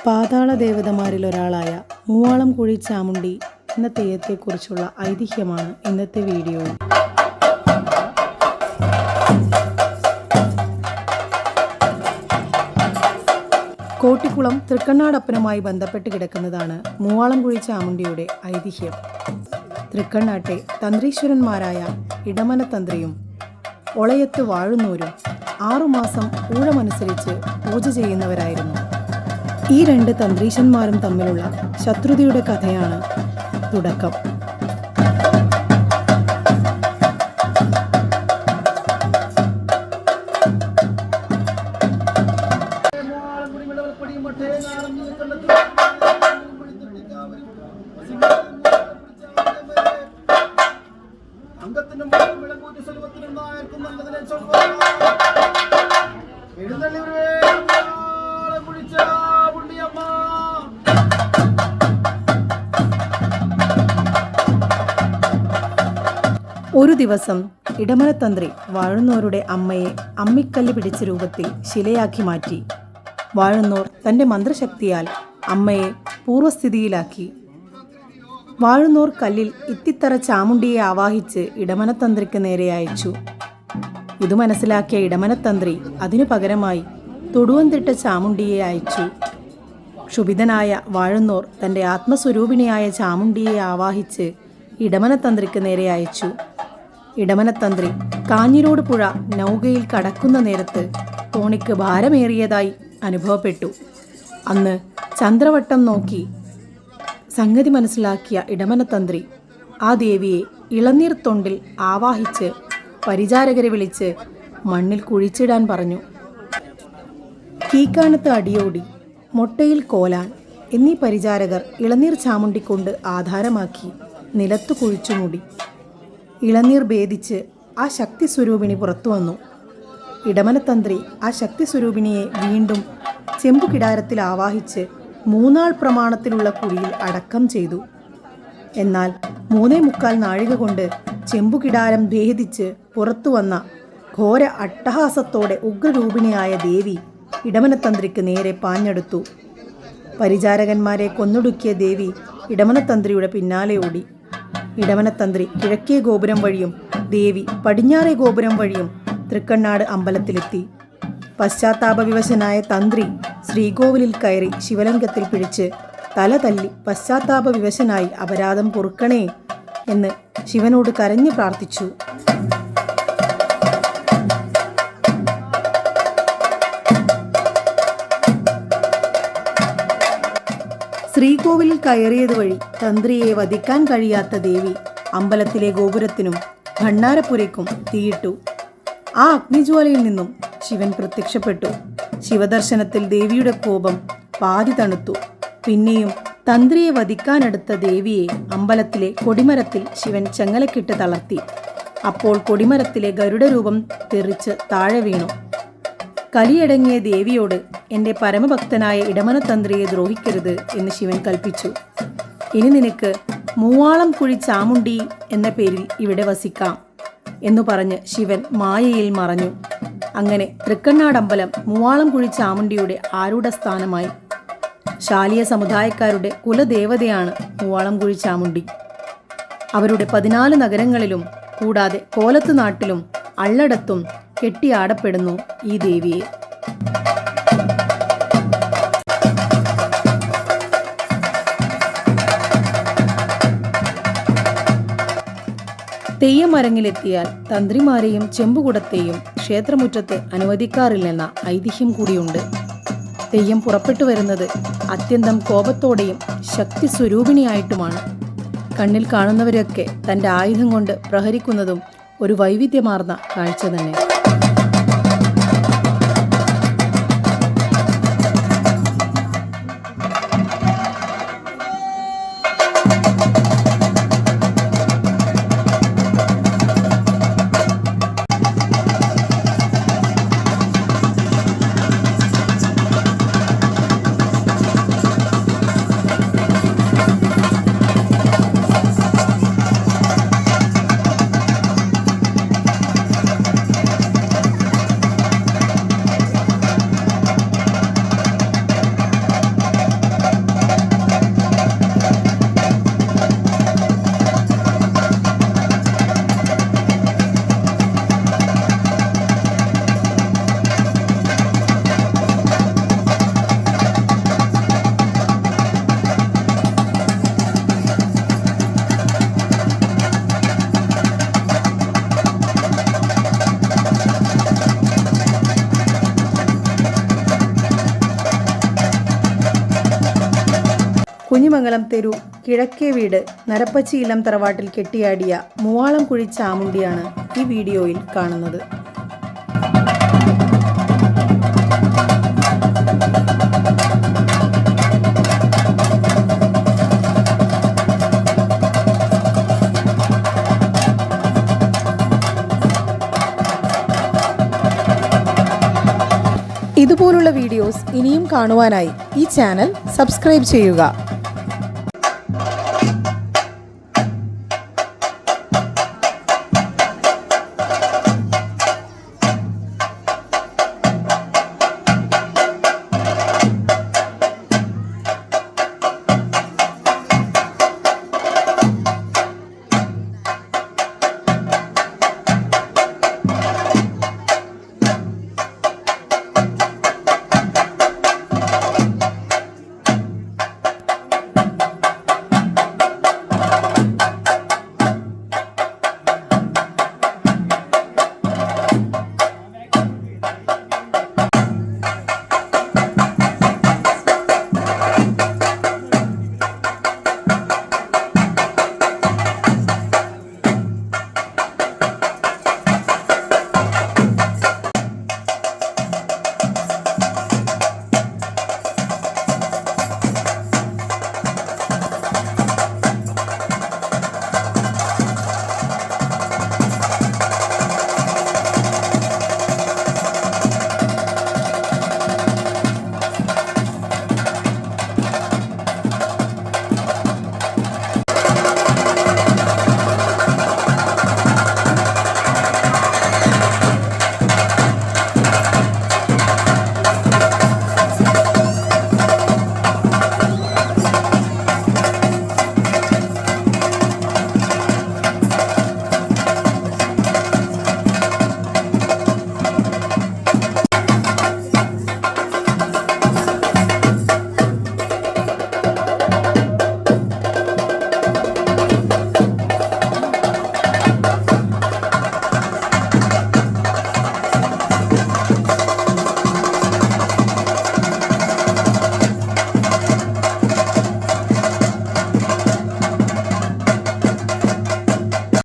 പാതാള ദേവതമാരിലൊരാളായ മൂവാളം കുഴി ചാമുണ്ഡി എന്ന തെയ്യത്തെക്കുറിച്ചുള്ള ഐതിഹ്യമാണ് ഇന്നത്തെ വീഡിയോയിൽ. കോട്ടിക്കുളം തൃക്കണ്ണാടപ്പനുമായി ബന്ധപ്പെട്ട് കിടക്കുന്നതാണ് മൂവാളം കുഴി ചാമുണ്ഡിയുടെ ഐതിഹ്യം. തൃക്കണ്ണാട്ടെ തന്ത്രീശ്വരന്മാരായ ഇടമന തന്ത്രിയും ഒളയത്ത് വാഴുന്നോരും 6 മാസം ഊഴമനുസരിച്ച് പൂജ ചെയ്യുന്നവരായിരുന്നു. ഈ 2 തന്ത്രീശന്മാരും തമ്മിലുള്ള ശത്രുതയുടെ കഥയാണ് തുടക്കം. ഒരു ദിവസം ഇടമനത്തന്ത്രി വാഴുന്നോരുടെ അമ്മയെ അമ്മിക്കല്ല് പിടിച്ച രൂപത്തിൽ ശിലയാക്കി മാറ്റി. വാഴുന്നോർ തൻ്റെ മന്ത്രശക്തിയാൽ അമ്മയെ പൂർവ്വസ്ഥിതിയിലാക്കി. വാഴുന്നോർ കല്ലിൽ ഇത്തിത്തറ ചാമുണ്ടിയെ ആവാഹിച്ച് ഇടമനത്തന്ത്രിക്ക് നേരെ അയച്ചു. ഇതു മനസ്സിലാക്കിയ ഇടമനത്തന്ത്രി അതിനു പകരമായി തൊടുവന്തിട്ട ചാമുണ്ടിയെ അയച്ചു. ക്ഷുഭിതനായ വാഴുന്നോർ തൻ്റെ ആത്മസ്വരൂപിണിയായ ചാമുണ്ടിയെ ആവാഹിച്ച് ഇടമനത്തന്ത്രിക്ക് നേരെ അയച്ചു. ഇടമനത്തന്ത്രി കാഞ്ഞിരോട് പുഴ നൗകയിൽ കടക്കുന്ന നേരത്ത് തോണിക്ക് ഭാരമേറിയതായി അനുഭവപ്പെട്ടു. അന്ന് ചന്ദ്രവട്ടം നോക്കി സംഗതി മനസ്സിലാക്കിയ ഇടമനത്തന്ത്രി ആ ദേവിയെ ഇളനീർ തൊണ്ടിൽ ആവാഹിച്ച് പരിചാരകരെ വിളിച്ച് മണ്ണിൽ കുഴിച്ചിടാൻ പറഞ്ഞു. കീക്കാനത്ത് അടിയോടി, മൊട്ടയിൽ കോലാൻ എന്നീ പരിചാരകർ ഇളനീർ ചാമുണ്ടിക്കൊണ്ട് ആധാരമാക്കി നിലത്തു കുഴിച്ചു മൂടി. ഇളനീർ ഭേദിച്ച് ആ ശക്തി സ്വരൂപിണി പുറത്തു വന്നു. ഇടമനത്തന്ത്രി ആ ശക്തി സ്വരൂപിണിയെ വീണ്ടും ചെമ്പുകിടാരത്തിൽ ആവാഹിച്ച് 3 നാൾ പ്രമാണത്തിലുള്ള കുഴിയിൽ അടക്കം ചെയ്തു. എന്നാൽ 3.25 നാഴിക കൊണ്ട് ചെമ്പുകിടാരം ഭേദിച്ച് പുറത്തു വന്ന ഘോര അട്ടഹാസത്തോടെ ഉഗ്രരൂപിണിയായ ദേവി ഇടമനത്തന്ത്രിക്ക് നേരെ പാഞ്ഞെടുത്തു. പരിചാരകന്മാരെ കൊന്നൊടുക്കിയ ദേവി ഇടമനത്തന്ത്രിയുടെ പിന്നാലെ ഓടി. ഇടമനത്തന്ത്രി കിഴക്കേ ഗോപുരം വഴിയും ദേവി പടിഞ്ഞാറേ ഗോപുരം വഴിയും തൃക്കണ്ണാട് അമ്പലത്തിലെത്തി. പശ്ചാത്താപവിവശനായ തന്ത്രി ശ്രീകോവിലിൽ കയറി ശിവലിംഗത്തിൽ പിടിച്ച് തല തല്ലി പശ്ചാത്താപവിവശനായി അപരാധം പൊറുക്കണേ എന്ന് ശിവനോട് കരഞ്ഞു പ്രാർത്ഥിച്ചു. ശ്രീകോവിലിൽ കയറിയത് വഴി തന്ത്രിയെ വധിക്കാൻ കഴിയാത്ത ദേവി അമ്പലത്തിലെ ഗോപുരത്തിനും ഭണ്ണാരപ്പുരയ്ക്കും തീയിട്ടു. ആ അഗ്നിജ്വാലയിൽ നിന്നും ശിവൻ പ്രത്യക്ഷപ്പെട്ടു. ശിവദർശനത്തിൽ ദേവിയുടെ കോപം പാതി തണുത്തു. പിന്നെയും തന്ത്രിയെ വധിക്കാനെടുത്ത ദേവിയെ അമ്പലത്തിലെ കൊടിമരത്തിൽ ശിവൻ ചെങ്ങലക്കിട്ട് തളർത്തി. അപ്പോൾ കൊടിമരത്തിലെ ഗരുഡരൂപം തെറിച്ച് താഴെ വീണു. കലിയടങ്ങിയ ദേവിയോട് എൻ്റെ പരമഭക്തനായ ഇടമനത്തന്ത്രിയെ ദ്രോഹിക്കരുത് എന്ന് ശിവൻ കൽപ്പിച്ചു. ഇനി നിനക്ക് മൂവാളം കുഴി ചാമുണ്ഡി എന്ന പേരിൽ ഇവിടെ വസിക്കാം എന്നു പറഞ്ഞ് ശിവൻ മായയിൽ മറഞ്ഞു. അങ്ങനെ തൃക്കണ്ണാടമ്പലം മൂവാളം കുഴി ചാമുണ്ഡിയുടെ ആരൂഢസ്ഥാനമായി. ശാലിയ സമുദായക്കാരുടെ കുലദേവതയാണ് മൂവാളം കുഴി ചാമുണ്ഡി. അവരുടെ 14 നഗരങ്ങളിലും കൂടാതെ കോലത്ത് നാട്ടിലും അള്ളടത്തും കെട്ടിയാടപ്പെടുന്നു ഈ ദേവിയെ. തെയ്യമരങ്ങിലെത്തിയാൽ തന്ത്രിമാരെയും ചെമ്പുകുടത്തെയും ക്ഷേത്രമുറ്റത്ത് അനുവദിക്കാറില്ലെന്ന ഐതിഹ്യം കൂടിയുണ്ട്. തെയ്യം പുറപ്പെട്ടു വരുന്നത് അത്യന്തം കോപത്തോടെയും ശക്തി സ്വരൂപിണിയായിട്ടുമാണ്. കണ്ണിൽ കാണുന്നവരൊക്കെ തൻ്റെ ആയുധം കൊണ്ട് പ്രഹരിക്കുന്നതും ഒരു വൈവിധ്യമാർന്ന കാഴ്ച തന്നെ. കുഞ്ഞിമംഗലം തെരു കിഴക്കേ വീട് നരപ്പച്ചി ഇല്ലം തറവാട്ടിൽ കെട്ടിയാടിയ മൂവാളം കുഴി ചാമുണ്ടിയാണ് ഈ വീഡിയോയിൽ കാണുന്നത്. ഇതുപോലുള്ള വീഡിയോസ് ഇനിയും കാണുവാനായി ഈ ചാനൽ സബ്സ്ക്രൈബ് ചെയ്യുക.